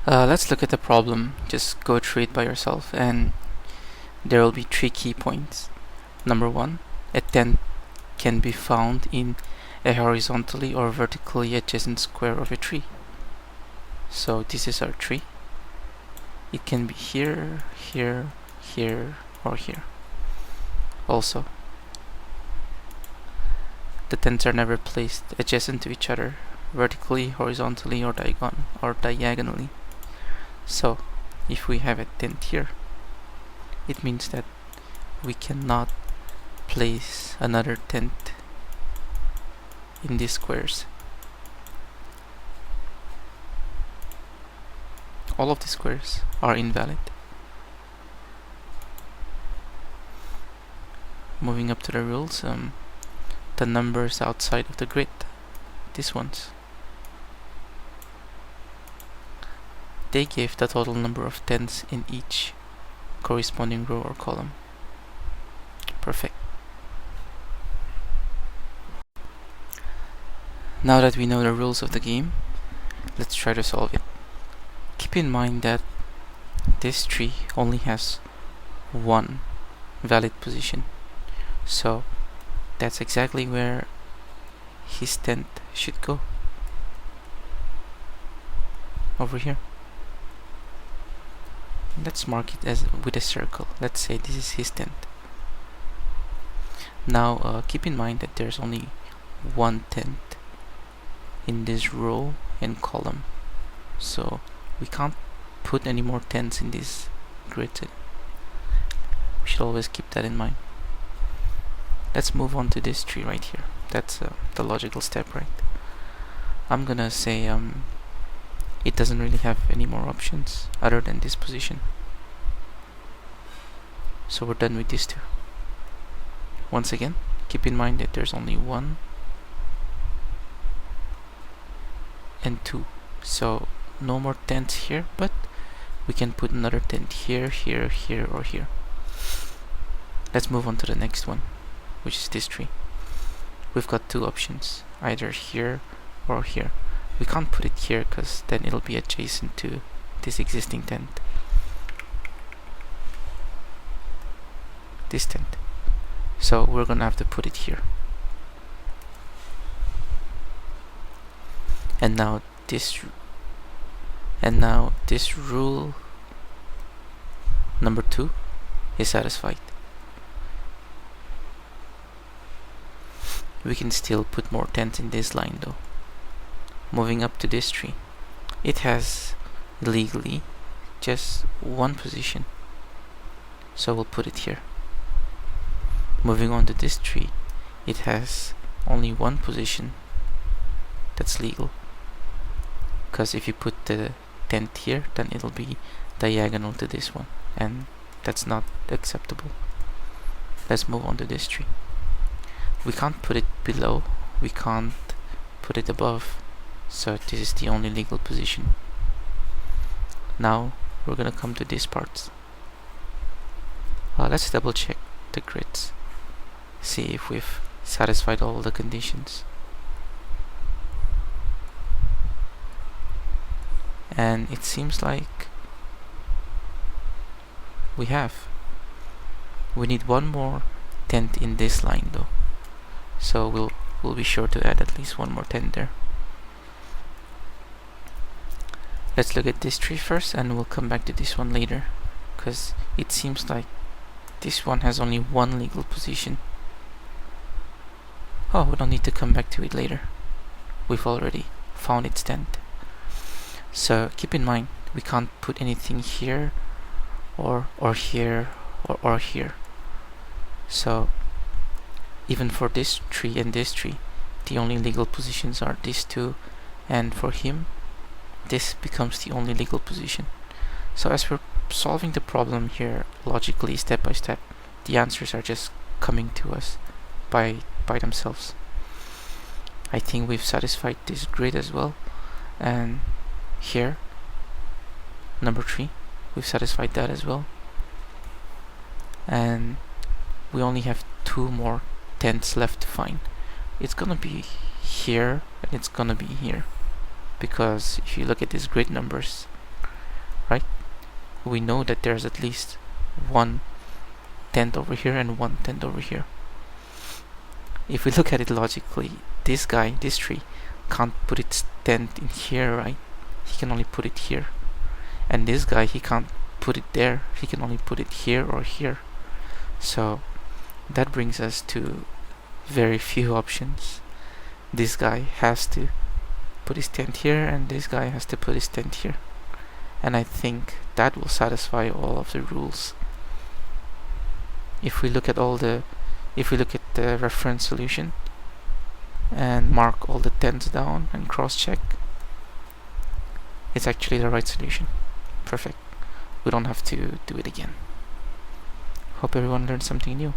Let's look at the problem. Just go through it by yourself, and there will be 3 key points. Number 1, a tent can be found in a horizontally or vertically adjacent square of a tree. So this is our tree. It can be here, here, here, or here. Also, the tents are never placed adjacent to each other, vertically, horizontally, or diagonally. So, if we have a tent here, it means that we cannot place another tent in these squares. All of the squares are invalid. Moving up to the rules, the numbers outside of the grid, these ones, they give the total number of tents in each corresponding row or column. Perfect. Now that we know the rules of the game, let's try to solve it. Keep in mind that this tree only has one valid position, so that's exactly where his tent should go. Over here. Let's mark it as with a circle. Let's say this is his tent. Now keep in mind that there's only one tent in this row and column, so we can't put any more tents in this grid. We should always keep that in mind. Let's move on to this tree right here. That's the logical step, right? I'm gonna say it doesn't really have any more options other than this position. So we're done with these two. Once again, keep in mind that there's only 1 and 2. So no more tents here, but we can put another tent here, here, here, or here. Let's move on to the next one, which is this tree. We've got 2 options, either here or here. We can't put it here because then it'll be adjacent to this existing tent. This tent. So we're gonna have to put it here. And now this rule number 2 is satisfied. We can still put more tents in this line though. Moving up to this tree, it has legally just one position, so we'll put it here. Moving on to this tree, it has only one position that's legal, because if you put the tent here, then it'll be diagonal to this one, and that's not acceptable. Let's move on to this tree. We can't put it below, we can't put it above, so this is the only legal position. Now we're gonna come to these parts. Let's double check the grids, see if we've satisfied all the conditions. And it seems like we have. We need one more tent in this line though, so we'll be sure to add at least one more tent there. Let's look at this tree first, and we'll come back to this one later, because it seems like this one has only one legal position. Oh, we don't need to come back to it later. We've already found its tent. So keep in mind, we can't put anything here or here or here. So even for this tree and this tree, the only legal positions are these two, and for him this becomes the only legal position. So as we're solving the problem here logically, step by step, the answers are just coming to us by themselves. I think we've satisfied this grid as well, and here number 3, we've satisfied that as well, and we only have 2 more tents left to find. It's gonna be here and it's gonna be here, because if you look at these grid numbers, right? We know that there's at least one tent over here and one tent over here. If we look at it logically, this guy, this tree, can't put its tent in here, right? He can only put it here. And this guy, he can't put it there. He can only put it here or here. So that brings us to very few options. This guy has to put his tent here, and this guy has to put his tent here. And I think that will satisfy all of the rules. If we look at the reference solution and mark all the tents down and cross-check, it's actually the right solution. Perfect. We don't have to do it again. Hope everyone learned something new.